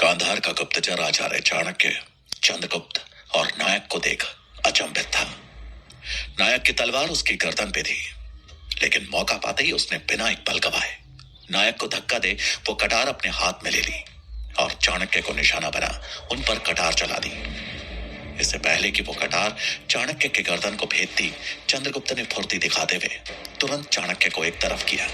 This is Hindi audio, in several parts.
गांधार का गुप्तचर आचार्य चाणक्य चंद्रगुप्त और नायक को देख अचंभित था। नायक की तलवार उसकी गर्दन पे थी, लेकिन मौका पाते ही उसने बिना एक पल गवाए नायक को धक्का दे वो कटार अपने हाथ में ले ली और चाणक्य को निशाना बना उन पर कटार चला दी। इससे पहले कि वो कटार चाणक्य के गर्दन को भेदती, चंद्रगुप्त ने फुर्ती दिखाते हुए तुरंत चाणक्य को एक तरफ किया।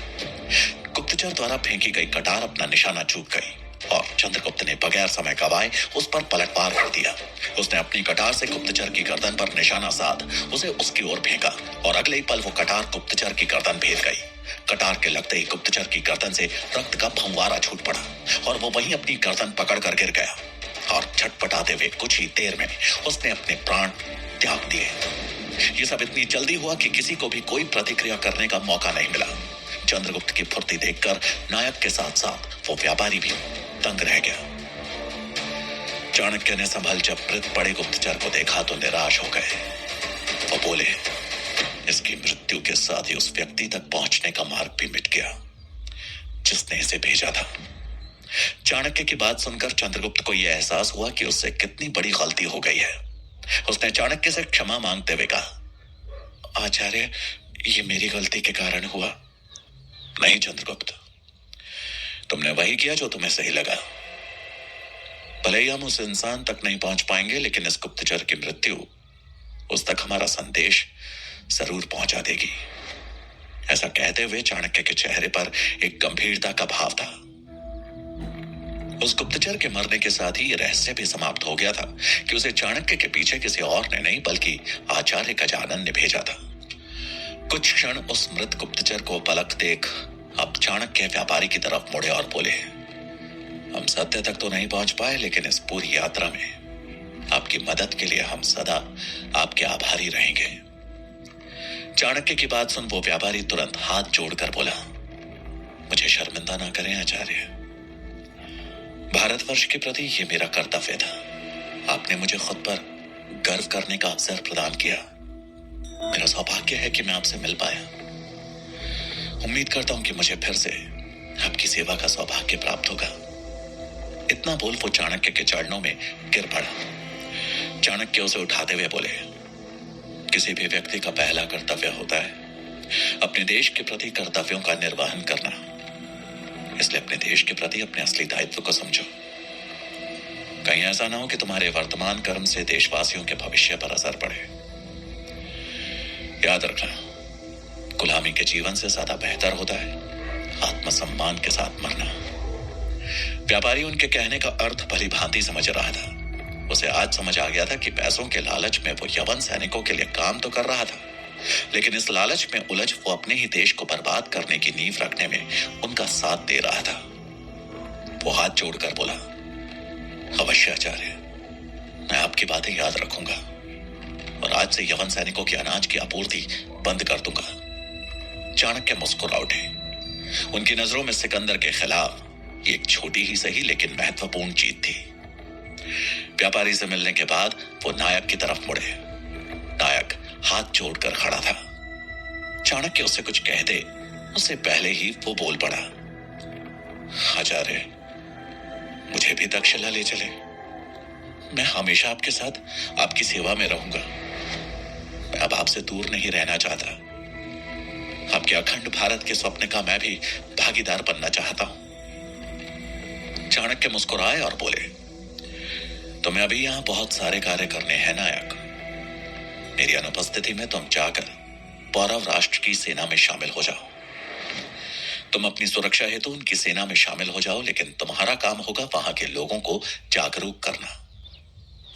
गुप्तचर द्वारा फेंकी गई कटार अपना निशाना चूक गई और चंद्रगुप्त ने बगैर समय गवाए उस पर पलटवार कर दिया। उसने अपनी कटार से गुप्तचर की गर्दन पर निशाना साध उसे उसकी ओर फेंका और अगले ही पल वो कटार गुप्तचर की गर्दन भेद गई। कटार के लगते ही गुप्तचर की गर्दन से रक्त का फंवारा छूट पड़ा और वो वहीं अपनी गर्दन पकड़ कर गिर गया और छटपटाते हुए कुछ ही देर में उसने अपने प्राण त्याग दिए। ये सब इतनी जल्दी हुआ कि किसी को भी कोई प्रतिक्रिया करने का मौका नहीं मिला। चंद्रगुप्त की फुर्ती देखकर नायक के साथ साथ वो व्यापारी भी दंग रह गया। चाणक्य ने संभल जब मृत पड़े गुप्तचर को देखा तो निराश हो गए। वो बोले, इसकी मृत्यु के साथ ही उस व्यक्ति तक पहुंचने का मार्ग भी मिट गया जिसने इसे भेजा था। चाणक्य की बात सुनकर चंद्रगुप्त को यह एहसास हुआ कि उससे कितनी बड़ी गलती हो गई है। उसने चाणक्य से क्षमा मांगते हुए कहा, आचार्य, ये मेरी गलती के कारण हुआ। नहीं चंद्रगुप्त, तुमने वही किया जो तुम्हें सही लगा। भले ही हम उस इंसान तक नहीं पहुंच पाएंगे, लेकिन इस गुप्तचर की मृत्यु उस तक हमारा संदेश जरूर पहुंचा देगी। ऐसा कहते हुए चाणक्य के चेहरे पर एक गंभीरता का भाव था। उस गुप्तचर के मरने के साथ ही यह रहस्य भी समाप्त हो गया था कि उसे चाणक्य के पीछे किसी और ने नहीं बल्कि आचार्य गजानन ने भेजा था। कुछ क्षण उस मृत गुप्तचर को पलक देख अब चाणक्य व्यापारी की तरफ मुड़े और बोले, हम सत्य तक तो नहीं पहुंच पाए, लेकिन इस पूरी यात्रा में आपकी मदद के लिए हम सदा आपके आभारी रहेंगे। चाणक्य की बात सुन वो व्यापारी तुरंत हाथ जोड़कर बोला, मुझे शर्मिंदा ना करें आचार्य, भारतवर्ष के प्रति ये मेरा कर्तव्य था। आपने मुझे खुद पर गर्व करने का अवसर प्रदान किया। मेरा सौभाग्य है कि मैं आपसे मिल पाया। उम्मीद करता हूं कि मुझे फिर से आपकी सेवा का सौभाग्य प्राप्त होगा। इतना बोल वो चाणक्य के चरणों में गिर पड़ा। चाणक्य उसे उठाते हुए बोले, किसी भी व्यक्ति का पहला कर्तव्य होता है अपने देश के प्रति कर्तव्यों का निर्वहन करना। इसलिए अपने देश के प्रति अपने असली दायित्व को समझो। कहीं ऐसा ना हो कि तुम्हारे वर्तमान कर्म से देशवासियों के भविष्य पर असर पड़े। याद रखना, गुलामी के जीवन से ज्यादा बेहतर होता है आत्मसम्मान के साथ मरना। व्यापारी उनके कहने का अर्थ भली भांति समझ रहा था। उसे आज समझ आ गया था कि पैसों के लालच में वो यवन सैनिकों के लिए काम तो कर रहा था, लेकिन इस लालच में उलझ वो अपने ही देश को बर्बाद करने की नींव रखने में उनका साथ दे रहा था। वो हाथ जोड़कर बोला, अवश्य आचार्य, मैं आपकी बातें याद रखूंगा और आज से यवन सैनिकों की अनाज की आपूर्ति बंद कर दूंगा। चाणक्य मुस्कुरा उठे। उनकी नजरों में सिकंदर के खिलाफ ये एक छोटी ही सही लेकिन महत्वपूर्ण जीत थी। व्यापारी से मिलने के बाद वो नायक की तरफ मुड़े। नायक हाथ जोड़कर खड़ा था। चाणक्य उससे कुछ कह दे उससे पहले ही वो बोल पड़ा, आचार्य, मुझे भी तक्षशिला ले चले। मैं हमेशा आपके साथ आपकी सेवा में रहूंगा। मैं अब आपसे दूर नहीं रहना चाहता। आपके अखंड भारत के स्वप्न का मैं भी भागीदार बनना चाहता हूं। चाणक्य मुस्कुराए और बोले, तुम्हें अभी यहां बहुत सारे कार्य करने हैं नायक। मेरी अनुपस्थिति में तुम जाकर पौरव राष्ट्र की सेना में शामिल हो जाओ। तुम अपनी सुरक्षा हेतु उनकी सेना में शामिल हो जाओ, लेकिन तुम्हारा काम होगा वहां के लोगों को जागरूक करना।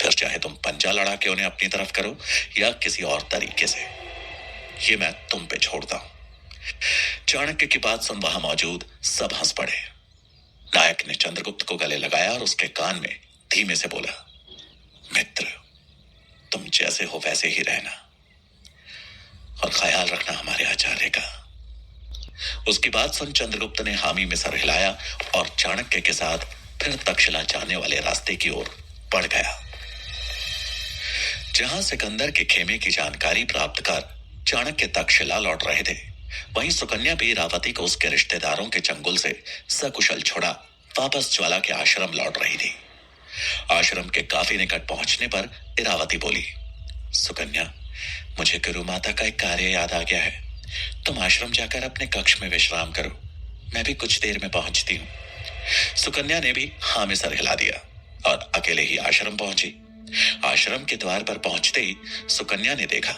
फिर चाहे तुम पंजा लड़ा के उन्हें अपनी तरफ करो या किसी और तरीके से, ये मैं तुम पे छोड़ता हूं। चाणक्य की बात सुन वहां मौजूद सब हंस पड़े। नायक ने चंद्रगुप्त को गले लगाया और उसके कान में धीमे से बोला, मित्र, तुम जैसे हो वैसे ही रहना और ख्याल रखना हमारे आचार्य का। उसकी बात सुन चंद्रगुप्त ने हामी में सर हिलाया और चाणक्य के साथ फिर तक्षशिला जाने वाले रास्ते की ओर बढ़ गया। जहां सिकंदर के खेमे की जानकारी प्राप्त कर चाणक्य तक्षशिला लौट रहे थे, वहीं सुकन्या भी रावती को उसके रिश्तेदारों के चंगुल से सकुशल छुड़ा वापस ज्वाला के आश्रम लौट रही थी। आश्रम के काफी निकट पहुंचने पर इरावती बोली, सुकन्या, मुझे गुरु माता का एक कार्य याद आ गया है। तुम आश्रम जाकर अपने कक्ष में विश्राम करो, मैं भी कुछ देर में पहुंचती हूँ। सुकन्या ने भी हाँ में सर हिला दिया और अकेले ही आश्रम पहुंची। आश्रम के द्वार पर पहुंचते ही सुकन्या ने देखा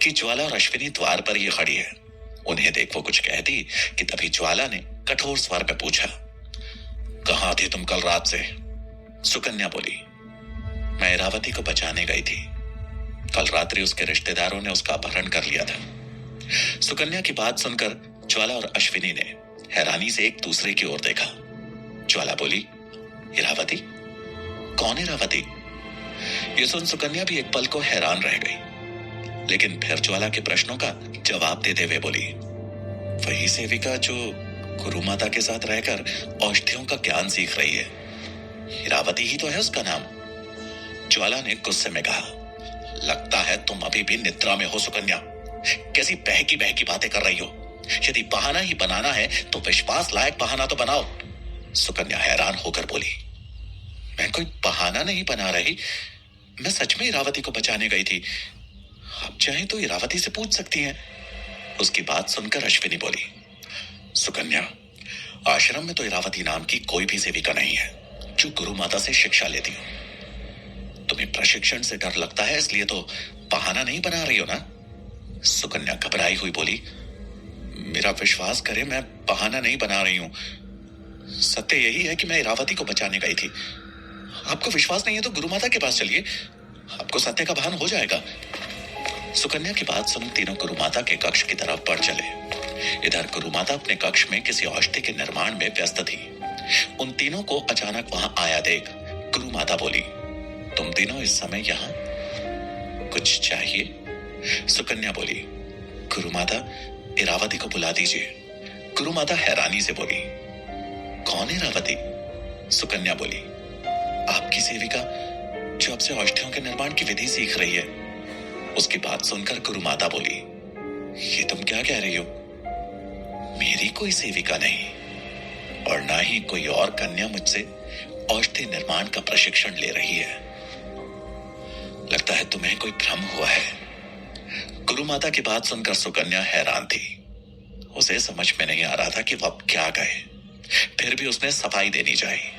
कि ज्वाला और अश्विनी द्वार पर ही खड़ी है। उन्हें देख वो कुछ कहती कि तभी ज्वाला ने कठोर स्वर में पूछा, कहां थी तुम कल रात से? सुकन्या बोली, मैं इरावती को बचाने गई थी। कल रात्रि उसके रिश्तेदारों ने उसका अपहरण कर लिया था। सुकन्या की बात सुनकर ज्वाला और अश्विनी ने हैरानी से एक दूसरे की ओर देखा। ज्वाला बोली, इरावती? कौन इरावती? ये सुन सुकन्या भी एक पल को हैरान रह गई, लेकिन फिर ज्वाला के प्रश्नों का जवाब देते हुए बोली, वही सेविका जो गुरु माता के साथ रहकर औषधियों का ज्ञान सीख रही है। इरावती ही तो है उसका नाम। ज्वाला ने गुस्से में कहा, लगता है तुम अभी भी निद्रा में हो सुकन्या। कैसी बहकी बहकी बातें कर रही हो? यदि बहाना ही बनाना है तो विश्वास लायक बहाना तो बनाओ। सुकन्या हैरान होकर बोली, मैं कोई बहाना नहीं बना रही, मैं सच में इरावती को बचाने गई थी। आप चाहें तो इरावती से पूछ सकती हैं। उसकी बात सुनकर अश्विनी बोली, सुकन्या, आश्रम में तो इरावती नाम की कोई भी सेविका नहीं है जो गुरु माता से शिक्षा लेती हो। तुम्हें प्रशिक्षण से डर लगता है इसलिए तो बहाना नहीं बना रही हो ना? सुकन्या घबराई हुई बोली, मेरा विश्वास करे, मैं बहाना नहीं बना रही हूं। सत्य यही है कि मैं इरावती को बचाने गई थी। आपको विश्वास नहीं है तो गुरु माता के पास चलिए, आपको सत्य का भान हो जाएगा। सुकन्या की बात सुन तीनों गुरु माता के कक्ष की तरफ बढ़ चले। इधर गुरु माता अपने कक्ष में किसी औषधि के निर्माण में व्यस्त थी। उन तीनों को अचानक वहां आया देख गुरु माता बोली, तुम तीनों इस समय यहाँ कुछ चाहिए? सुकन्या बोली, गुरु माता, इरावती को बुला दीजिए। गुरु माता हैरानी से बोली, कौन इरावती? सुकन्या बोली, आपकी सेविका जो आपसे औषधियों के निर्माण की विधि सीख रही है। उसकी बात सुनकर गुरु माता बोली, ये तुम क्या कह रही हो? मेरी कोई सेविका नहीं और ना ही कोई और कन्या मुझसे औषधि निर्माण का प्रशिक्षण ले रही है। लगता है तुम्हें कोई भ्रम हुआ है। गुरु माता की बात सुनकर सुकन्या हैरान थी। उसे समझ में नहीं आ रहा था कि वह अब क्या कहे। फिर भी उसने सफाई देनी चाहिए,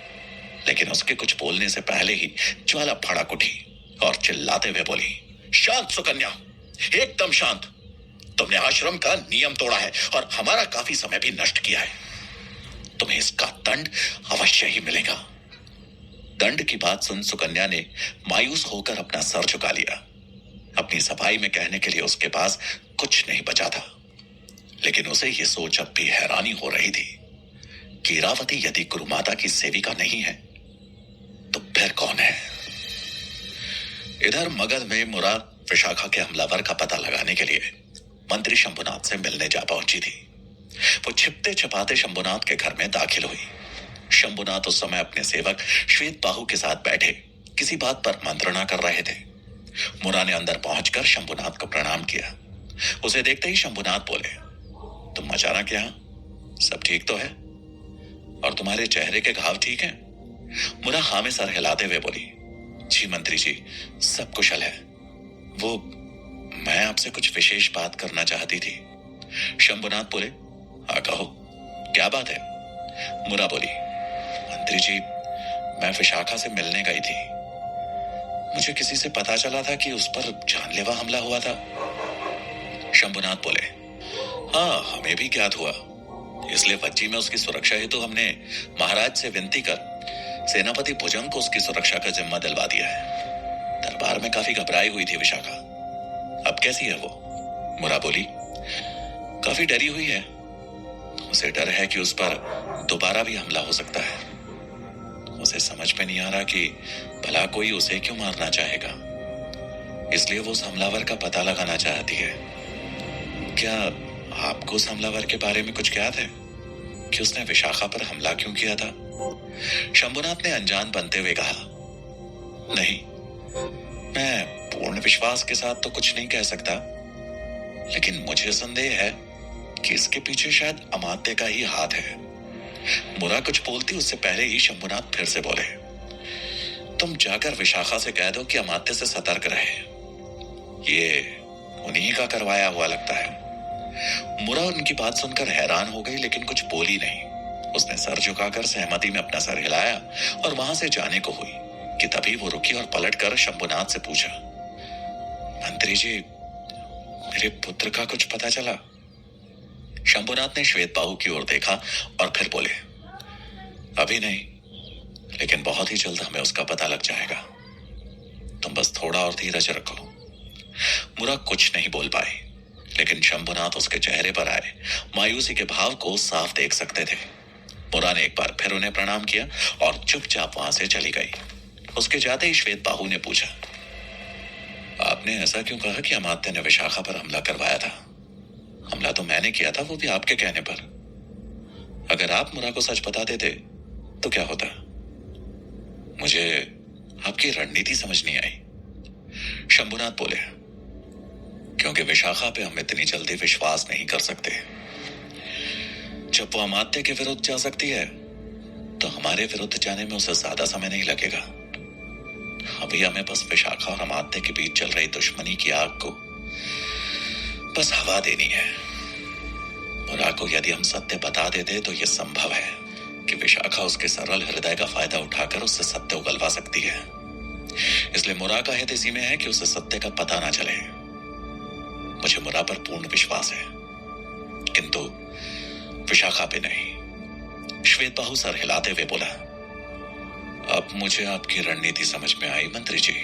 लेकिन उसके कुछ बोलने से पहले ही ज्वाला भड़क उठी और चिल्लाते हुए बोली, शांत सुकन्या, एकदम शांत। तुमने आश्रम का नियम तोड़ा है और हमारा काफी समय भी नष्ट किया है। तुम्हें इसका दंड अवश्य ही मिलेगा। दंड की बात सुन सुकन्या ने मायूस होकर अपना सर झुका लिया। अपनी सफाई में कहने के लिए उसके पास कुछ नहीं बचा था, लेकिन उसे यह सोच अब भी हैरानी हो रही थी कि इरावती यदि गुरु माता की सेविका नहीं है तो फिर कौन है? इधर मगध में मुराद विशाखा के हमलावर का पता लगाने के लिए मंत्री शंभुनाथ से मिलने जा पहुंची थी। वो छिपते छिपाते शंभुनाथ के घर में दाखिल हुई। शंभुनाथ उस समय अपने सेवक श्वेत बाहु के साथ बैठे किसी बात पर मंत्रणा कर रहे थे। मुरा ने अंदर पहुंचकर शंभुनाथ को प्रणाम किया। उसे देखते ही शंभुनाथ बोले, तुम अचानक यहाँ? सब ठीक तो है? और तुम्हारे चेहरे के घाव ठीक हैं? मुरा हाँ में सर हिलाते हुए बोली, जी मंत्री जी, सब कुशल है। वो मैं आपसे कुछ विशेष बात करना चाहती थी। शंभुनाथ बोले, हाँ कहो, क्या बात है? मुरा बोली, मंत्री जी, मैं विशाखा से मिलने गई थी। मुझे किसी से पता चला था कि उस पर जानलेवा हमला हुआ था। शंभुनाथ बोले, हाँ हमें भी ज्ञात हुआ, इसलिए वज्जी में उसकी सुरक्षा हेतु हमने महाराज से विनती कर सेनापति भुजंग को उसकी सुरक्षा का जिम्मा दिलवा दिया है। दरबार में काफी घबराई हुई थी विशाखा। अब कैसी है वो? मुरा बोली, काफी डरी हुई है। उसे डर है कि उस पर दोबारा भी हमला हो सकता है। उसे समझ में नहीं आ रहा कि भला कोई उसे क्यों मारना चाहेगा, इसलिए वो उस हमलावर का पता लगाना चाहती है। क्या आपको उस हमलावर के बारे में कुछ ज्ञात है कि उसने विशाखा पर हमला क्यों किया था? शंभुनाथ ने अनजान बनते हुए कहा, नहीं, मैं पूर्ण विश्वास के साथ तो कुछ नहीं कह सकता, लेकिन मुझे संदेह है कि इसके पीछे शायद अमात्य का ही हाथ है। मुरा कुछ बोलती उससे पहले ही शंभुनाथ फिर से बोले, तुम जाकर विशाखा से कह दो कि अमात्य से सतर्क रहे, ये उन्हीं का करवाया हुआ लगता है। मुरा उनकी बात सुनकर हैरान हो गई, लेकिन कुछ बोली नहीं। उसने सर झुकाकर सहमति में अपना सर हिलाया और वहां से जाने को हुई कि तभी वो रुकी और पलटकर शंभुनाथ से पूछा, मंत्री जी, मेरे पुत्र का कुछ पता चला? शंभुनाथ ने श्वेत बाहु की ओर देखा और फिर बोले, अभी नहीं, लेकिन बहुत ही जल्द हमें उसका पता लग जाएगा। तुम बस थोड़ा और धीरज रखो। मुरा कुछ नहीं बोल पाई, लेकिन शंभुनाथ उसके चेहरे पर आए मायूसी के भाव को साफ देख सकते थे। मुरा ने एक बार फिर उन्हें प्रणाम किया और चुपचाप वहां से चली गई। उसके जाते ही श्वेत बाहु ने पूछा, आपने ऐसा क्यों कहा कि अमात्य ने विशाखा पर हमला करवाया था? हमला तो मैंने किया था, वो भी आपके कहने पर। अगर आप मुरा को सच बता देते तो क्या होता? मुझे आपकी रणनीति समझ नहीं आई। शंभुनाथ बोले, क्योंकि विशाखा पे हम इतनी जल्दी विश्वास नहीं कर सकते। जब वो अमात्य के विरुद्ध जा सकती है तो हमारे विरुद्ध जाने में उसे ज्यादा समय नहीं लगेगा। अभी हमें बस विशाखा और अमात्य के बीच चल रही दुश्मनी की आग को बस हवा देनी है। मुरा को यदि हम सत्य बता देते तो यह संभव है कि विशाखा उसके सरल हृदय का फायदा उठाकर उससे सत्य उगलवा सकती है। इसलिए मुरा का हित इसी में है कि उसे सत्य का पता ना चले। मुझे मुरा पर पूर्ण विश्वास है, किंतु विशाखा पे नहीं। श्वेत बाहु सर हिलाते हुए बोला, अब मुझे आपकी रणनीति समझ में आई मंत्री जी।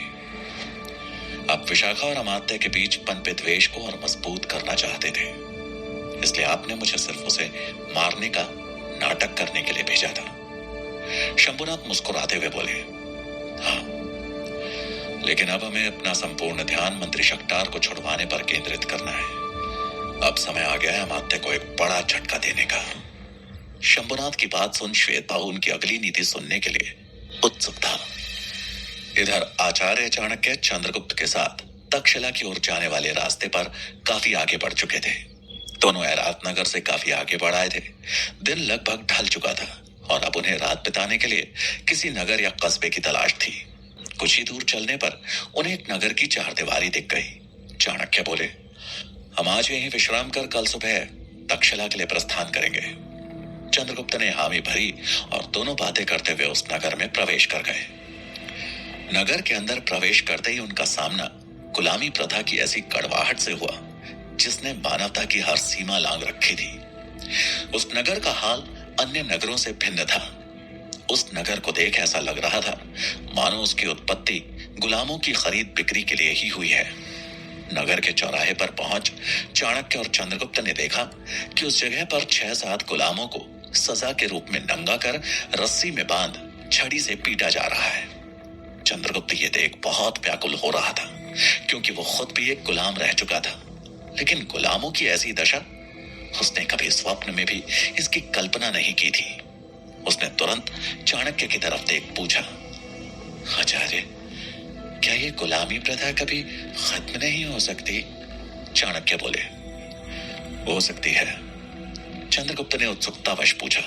आप विशाखा और अमात्य के बीच पनपे द्वेष को और मजबूत करना चाहते थे, इसलिए आपने मुझे सिर्फ उसे मारने का नाटक करने के लिए भेजा था। शंभुनाथ मुस्कुराते हुए बोले, हाँ, लेकिन अब हमें अपना संपूर्ण ध्यान मंत्री शक्टार को छुड़वाने पर केंद्रित करना है। अब समय आ गया है अमात्य को एक बड़ा झटका देने का। शंभुनाथ की बात सुन श्वेत बाहु उनकी अगली नीति सुनने के लिए उत्सुक था। इधर आचार्य चाणक्य चंद्रगुप्त के साथ तक्षशिला की ओर जाने वाले रास्ते पर काफी आगे बढ़ चुके थे। दोनों ऐरात नगर से काफी आगे बढ़ आए थे। दिन लगभग ढल चुका था और अब उन्हें रात बिताने के लिए किसी नगर या कस्बे की तलाश थी। कुछ ही दूर चलने पर उन्हें एक नगर की चारदीवारी दिख गई। चाणक्य बोले, हम आज यहीं विश्राम कर कल सुबह तक्षशिला के लिए प्रस्थान करेंगे। चंद्रगुप्त ने हामी भरी और दोनों बातें करते हुए उस नगर में प्रवेश कर गए। नगर के अंदर प्रवेश करते ही उनका सामना गुलामी प्रथा की ऐसी कड़वाहट से हुआ जिसने मानवता की हर सीमा लांघ रखी थी। उस नगर का हाल अन्य नगरों से भिन्न था। उस नगर को देख ऐसा लग रहा था मानो उसकी उत्पत्ति गुलामों की खरीद बिक्री के लिए ही हुई है। नगर के चौराहे पर पहुंच चाणक्य और चंद्रगुप्त ने देखा कि उस जगह पर 6-7 गुलामों को सजा के रूप में नंगा कर रस्सी में बांध छड़ी से पीटा जा रहा है। चंद्रगुप्त ये देख बहुत व्याकुल हो रहा था, क्योंकि वो खुद भी एक गुलाम रह चुका था। लेकिन गुलामों की ऐसी दशा उसने कभी स्वप्न में भी इसकी कल्पना नहीं की थी। उसने तुरंत चाणक्य की तरफ देख पूछा, आचार्य, क्या ये गुलामी प्रथा कभी खत्म नहीं हो सकती? चाणक्य बोले, हो सकती है। चंद्रगुप्त ने उत्सुकतावश पूछा,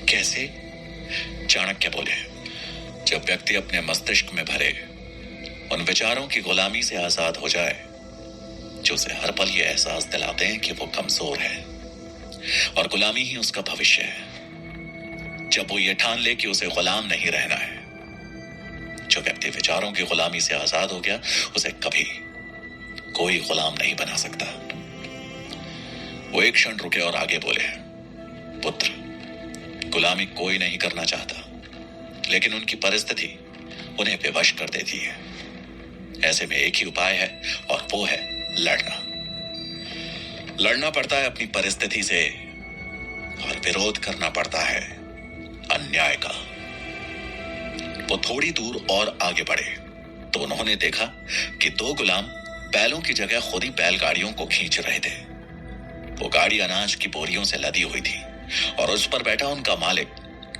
कैसे? चाणक्य बोले, जब व्यक्ति अपने मस्तिष्क में भरे उन विचारों की गुलामी से आजाद हो जाए जो उसे हर पल ये एहसास दिलाते हैं कि वो कमजोर है और गुलामी ही उसका भविष्य है। जब वो ये ठान ले कि उसे गुलाम नहीं रहना है। जो व्यक्ति विचारों की गुलामी से आजाद हो गया उसे कभी कोई गुलाम नहीं बना सकता। वो एक क्षण रुके और आगे बोले, पुत्र, गुलामी कोई नहीं करना चाहता, लेकिन उनकी परिस्थिति उन्हें विवश कर देती है। ऐसे में एक ही उपाय है और वो है लड़ना। लड़ना पड़ता है अपनी परिस्थिति से और विरोध करना पड़ता है अन्याय का। वो थोड़ी दूर और आगे बढ़े तो उन्होंने देखा कि 2 गुलाम बैलों की जगह खुद ही बैलगाड़ियों को खींच रहे थे। वो गाड़ी अनाज की बोरियों से लदी हुई थी और उस पर बैठा उनका मालिक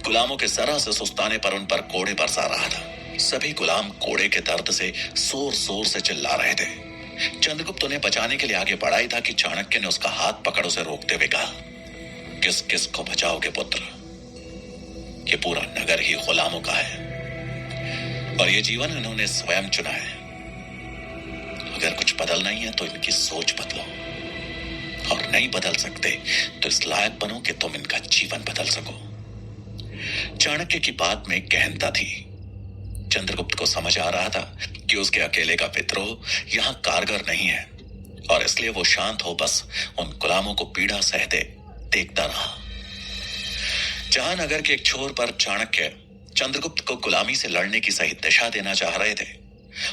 गुलामों के जरा से सुस्ताने पर उन पर कोड़े बरसा रहा था। सभी गुलाम कोड़े के दर्द से जोर जोर से चिल्ला रहे थे। चंद्रगुप्त उन्हें बचाने के लिए आगे बढ़ा ही था कि चाणक्य ने उसका हाथ पकड़ उसे रोकते हुए कहा, किस किस को बचाओगे पुत्र? ये पूरा नगर ही गुलामों का है और ये जीवन इन्होंने स्वयं चुना है। अगर कुछ बदलना ही है तो इनकी सोच बदलो, और नहीं बदल सकते तो इस लायक बनो कि तुम इनका जीवन बदल सको। चाणक्य की बात में गहनता थी। चंद्रगुप्त को समझ आ रहा था कि उसके अकेले का विद्रोह यहां कारगर नहीं है, और इसलिए वो शांत हो बस उन गुलामों को पीड़ा सहते देखता रहा। जहां नगर के एक छोर पर चाणक्य चंद्रगुप्त को गुलामी से लड़ने की सही दिशा देना चाह रहे थे,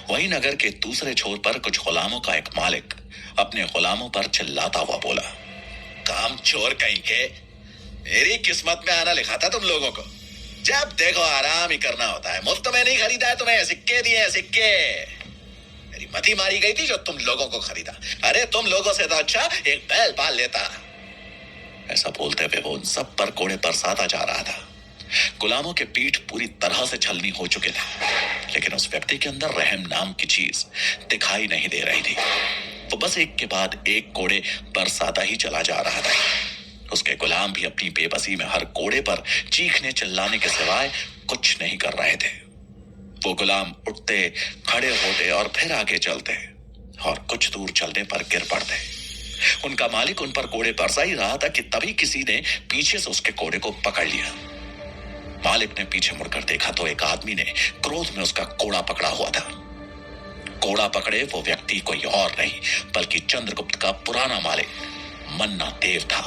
वहीं नगर के दूसरे छोर पर कुछ गुलामों का एक मालिक अपने गुलामों पर चिल्लाता हुआ बोला, काम चोर कहीं के, मेरी किस्मत में आना लिखा था तुम लोगों को। जब देखो आराम ही करना होता है। मुफ्त में नहीं खरीदा है तुम्हें, सिक्के दिए हैं सिक्के। मेरी मती मारी गई थी जो तुम लोगों को खरीदा। अरे तुम लोगों से तो अच्छा एक बैल पाल लेता। ऐसा बोलते हुए वो उन सब पर कोड़े बरसाता जा रहा था। गुलामों के पीठ पूरी तरह से छलनी हो चुके थे, लेकिन उस व्यक्ति के अंदर रहम नाम की चीज दिखाई नहीं दे रही थी। वो बस एक के बाद एक कोड़े बरसाता ही चला जा रहा था। उसके गुलाम भी अपनी बेबसी में हर कोड़े पर चीखने चिल्लाने के सिवाय कुछ नहीं कर रहे थे। वो गुलाम उठते, खड़े होते और फिर आगे चलते, और कुछ दूर चलने पर गिर पड़ते। उनका मालिक उन पर कोड़े बरसा ही रहा था कि तभी किसी ने पीछे से उसके कोड़े को पकड़ लिया। मालिक ने पीछे मुड़कर देखा तो एक आदमी ने क्रोध में उसका कोड़ा पकड़ा हुआ था। कोड़ा पकड़े वो व्यक्ति कोई और नहीं बल्कि चंद्रगुप्त का पुराना मालिक मन्ना देव था।